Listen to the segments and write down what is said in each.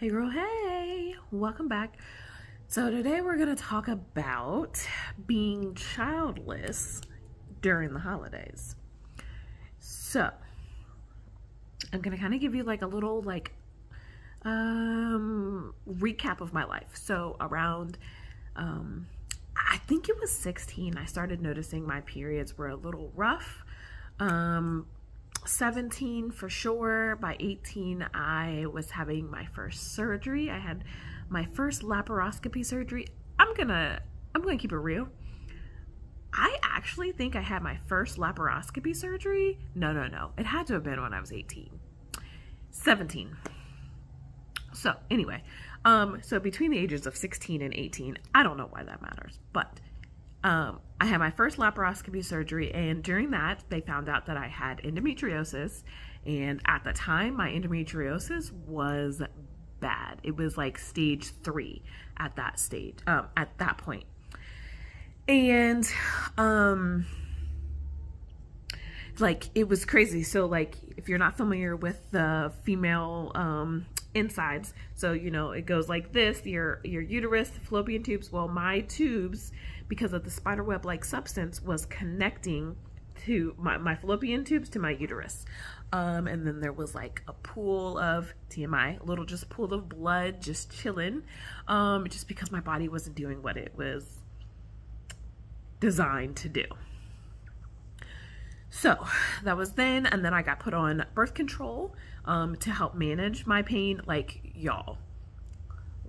Hey girl, hey, welcome back. So today we're going to talk about being childless during the holidays. So I'm going to kind of give you like a little recap of my life. So around I think it was 16, I started noticing my periods were a little rough. 17 for sure. By 18, I was having my first surgery. I had my first laparoscopy surgery. I'm gonna keep it real. I actually think I had my first laparoscopy surgery. No. It had to have been when I was 17. So anyway, so between the ages of 16 and 18, I don't know why that matters, but I had my first laparoscopy surgery, and during that, they found out that I had endometriosis, and at the time, my endometriosis was bad. It was like stage 3 at that stage, at that point. And, like, it was crazy. So, like, if you're not familiar with the female, insides, so, you know, it goes like this, your uterus, the fallopian tubes. Well, my tubes, because of the spiderweb like substance, was connecting to my fallopian tubes to my uterus. And then there was like a pool of TMI, a little just pool of blood just chilling, just because my body wasn't doing what it was designed to do. So that was then, and then I got put on birth control to help manage my pain. Like, y'all,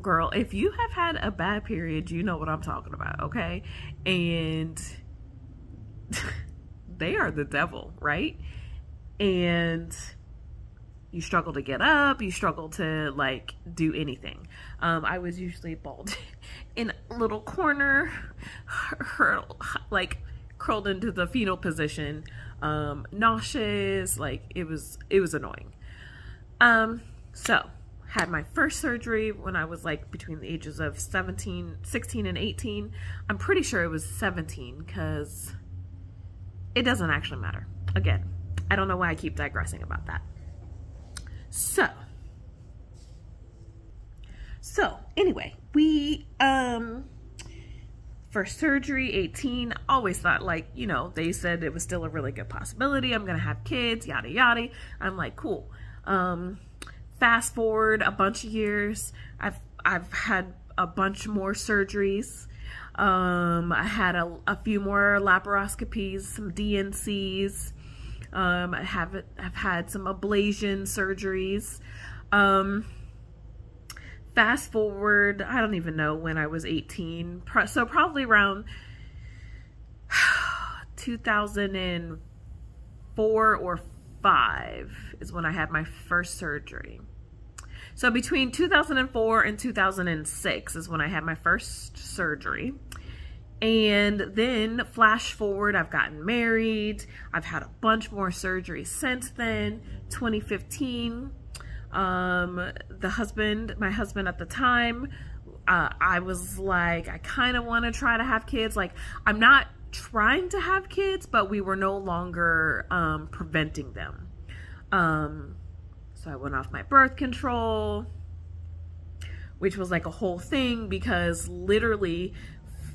girl, if you have had a bad period, you know what I'm talking about, okay? And they are the devil, right? And you struggle to get up, you struggle to like do anything. I was usually balled in a little corner, like curled into the fetal position, nauseous, like it was annoying. So had my first surgery when I was like between the ages of 16 and 18. I'm pretty sure it was 17 because it doesn't actually matter. Again, I don't know why I keep digressing about that. So anyway, we, for surgery, 18, always thought, like, you know, they said it was still a really good possibility. I'm going to have kids, yada, yada. I'm like, cool. Fast forward a bunch of years. I've had a bunch more surgeries. I had a few more laparoscopies, some DNCs. I've had some ablation surgeries. Fast forward, I don't even know when I was 18. So probably around 2004 or 5 is when I had my first surgery. So between 2004 and 2006 is when I had my first surgery. And then flash forward, I've gotten married. I've had a bunch more surgeries since then. 2015, my husband at the time, I was like, I kind of want to try to have kids. Like, I'm not trying to have kids, but we were no longer preventing them. So I went off my birth control, which was like a whole thing because literally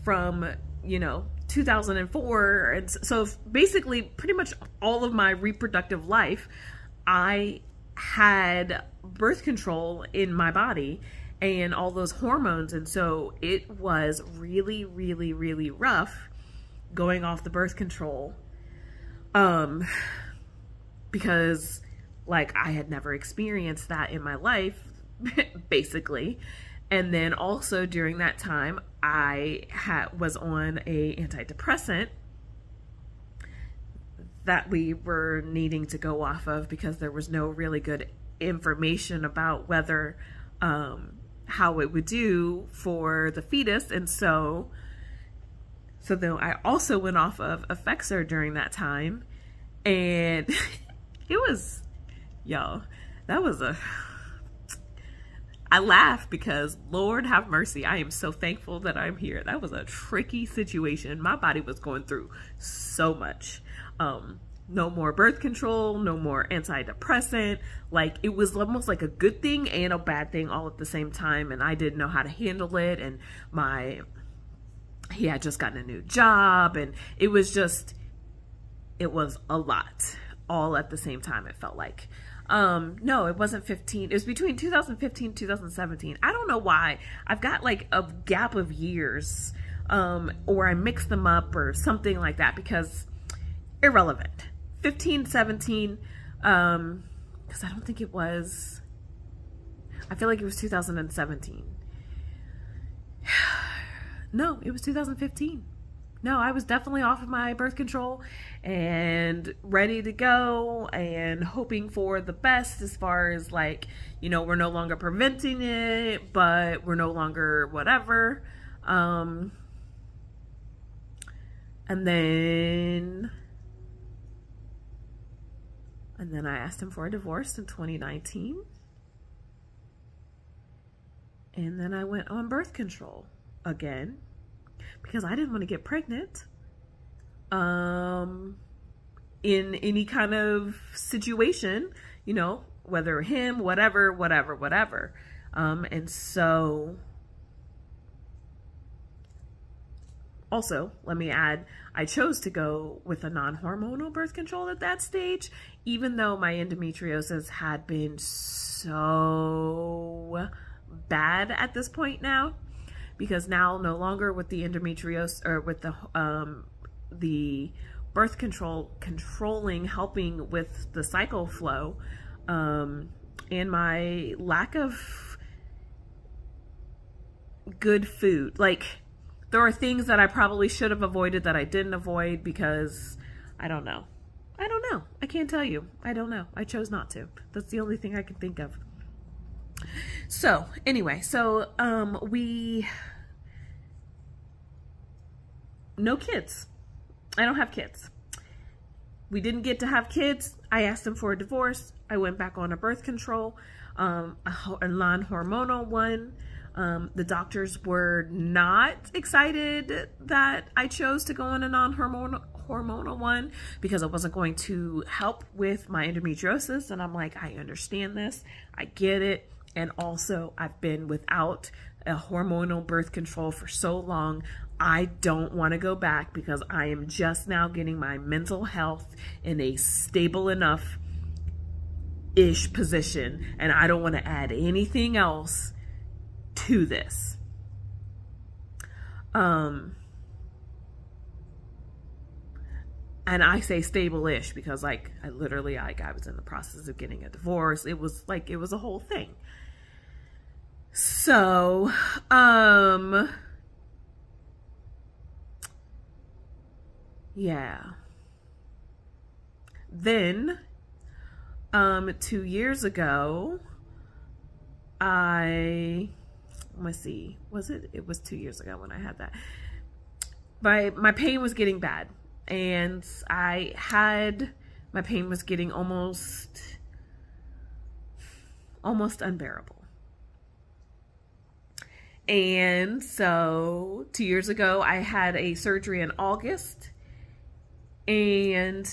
from, you know, 2004, and so basically pretty much all of my reproductive life, I had birth control in my body and all those hormones. And so it was really, really, really rough going off the birth control, because like I had never experienced that in my life, basically. And then also during that time, I was on a antidepressant that we were needing to go off of because there was no really good information about whether, how it would do for the fetus. And so then I also went off of Effexor during that time, and it was, y'all, that was I laugh because Lord have mercy, I am so thankful that I'm here. That was a tricky situation. My body was going through so much. no more birth control, no more antidepressant. Like, it was almost like a good thing and a bad thing all at the same time. And I didn't know how to handle it. And he had just gotten a new job, and it was a lot all at the same time, it felt like. No, it wasn't 15. It was between 2015 and 2017. I don't know why. I've got like a gap of years, or I mixed them up or something like that, because irrelevant. 15, 17, because I don't think it was, I feel like it was 2017. No, it was 2015. No, I was definitely off of my birth control and ready to go and hoping for the best, as far as like, you know, we're no longer preventing it, but we're no longer whatever. And then I asked him for a divorce in 2019. And then I went on birth control again, because I didn't want to get pregnant in any kind of situation, you know, whether him, whatever. And so, also, let me add, I chose to go with a non-hormonal birth control at that stage, even though my endometriosis had been so bad at this point now. Because now, no longer with the endometriosis, or with the birth control helping with the cycle flow, and my lack of good food. Like, there are things that I probably should have avoided that I didn't avoid, because I don't know. I can't tell you. I don't know. I chose not to. That's the only thing I can think of. So anyway, no kids. I don't have kids. We didn't get to have kids. I asked him for a divorce. I went back on a birth control, a non-hormonal one. The doctors were not excited that I chose to go on a non-hormonal one, because it wasn't going to help with my endometriosis. And I'm like, I understand this. I get it. And also, I've been without a hormonal birth control for so long. I don't want to go back, because I am just now getting my mental health in a stable enough-ish position, and I don't want to add anything else to this. And I say stable-ish because, like, I literally, I was in the process of getting a divorce. It was like, it was a whole thing. So, yeah. Then, 2 years ago, let's see, it was 2 years ago when I had that. My pain was getting bad, and my pain was getting almost unbearable. And so 2 years ago, I had a surgery in August. And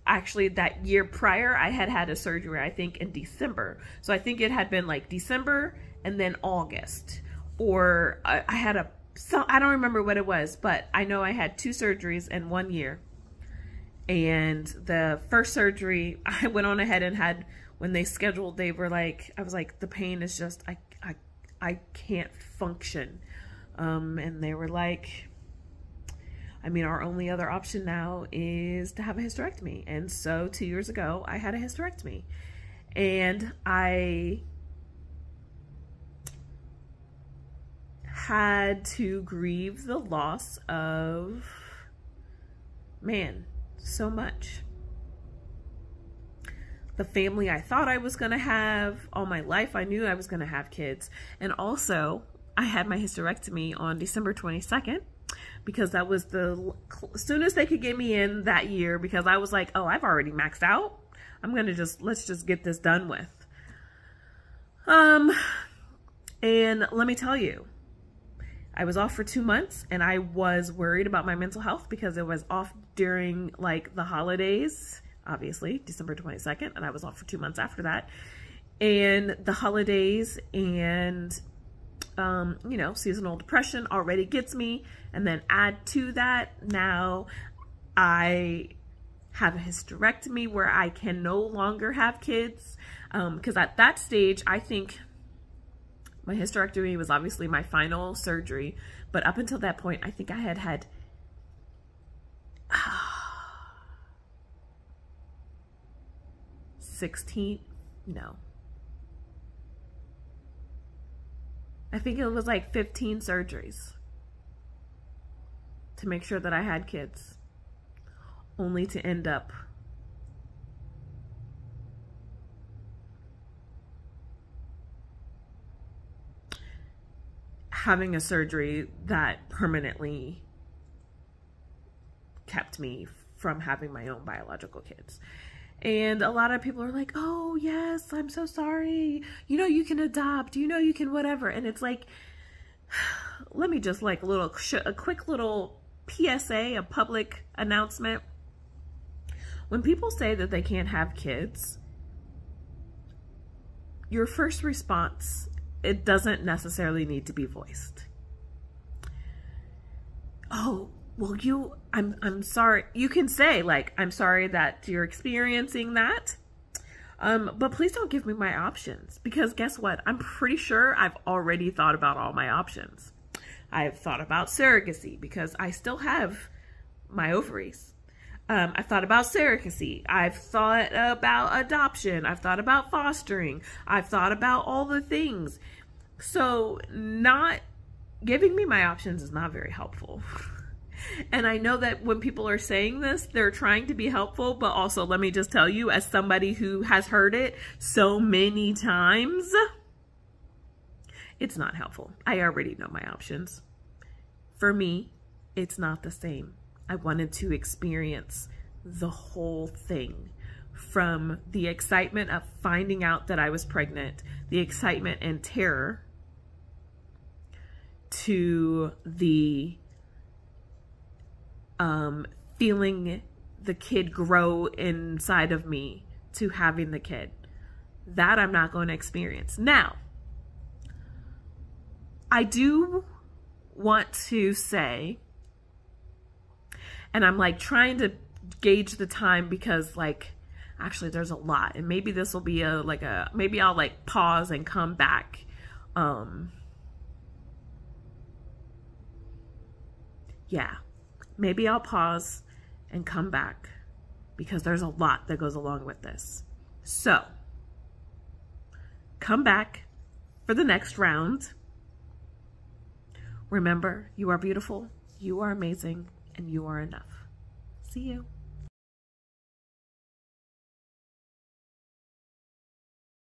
actually that year prior, I had a surgery, I think, in December. So I think it had been like December and then August. Or I don't remember what it was, but I know I had 2 surgeries in 1 year. And the first surgery, I went on ahead and had, when they scheduled, I was like, the pain is just, I can't function. And they were like, I mean, our only other option now is to have a hysterectomy. And so 2 years ago, I had a hysterectomy. And I had to grieve the loss of, man, so much. The family I thought I was going to have. All my life, I knew I was going to have kids. And also, I had my hysterectomy on December 22nd. Because that was the soonest they could get me in that year, because I was like, oh, I've already maxed out. I'm going to let's just get this done with. And let me tell you, I was off for 2 months, and I was worried about my mental health because it was off during like the holidays, obviously, December 22nd, and I was off for 2 months after that. And the holidays and, you know, seasonal depression already gets me. And then add to that, now I have a hysterectomy where I can no longer have kids. Because at that stage, I think my hysterectomy was obviously my final surgery. But up until that point, I think I had 16, no. I think it was like 15 surgeries to make sure that I had kids, only to end up having a surgery that permanently kept me from having my own biological kids. And a lot of people are like, oh yes, I'm so sorry. You know, you can adopt, you know, you can whatever. And it's like, let me just like a quick little PSA, a public announcement. When people say that they can't have kids, your first response, it doesn't necessarily need to be voiced. Oh, well, I'm sorry. You can say like, I'm sorry that you're experiencing that. But please don't give me my options, because guess what? I'm pretty sure I've already thought about all my options. I've thought about surrogacy because I still have my ovaries. I've thought about surrogacy. I've thought about adoption. I've thought about fostering. I've thought about all the things. So not giving me my options is not very helpful. And I know that when people are saying this, they're trying to be helpful, but also let me just tell you, as somebody who has heard it so many times, it's not helpful. I already know my options. For me, it's not the same. I wanted to experience the whole thing, from the excitement of finding out that I was pregnant, the excitement and terror, to the feeling the kid grow inside of me, to having the kid. That I'm not going to experience. Now, I do want to say, and I'm like trying to gauge the time, because like, actually there's a lot, and maybe this will be maybe I'll like pause and come back. Yeah, maybe I'll pause and come back, because there's a lot that goes along with this. So come back for the next round. Remember, you are beautiful, you are amazing, and you are enough. See you.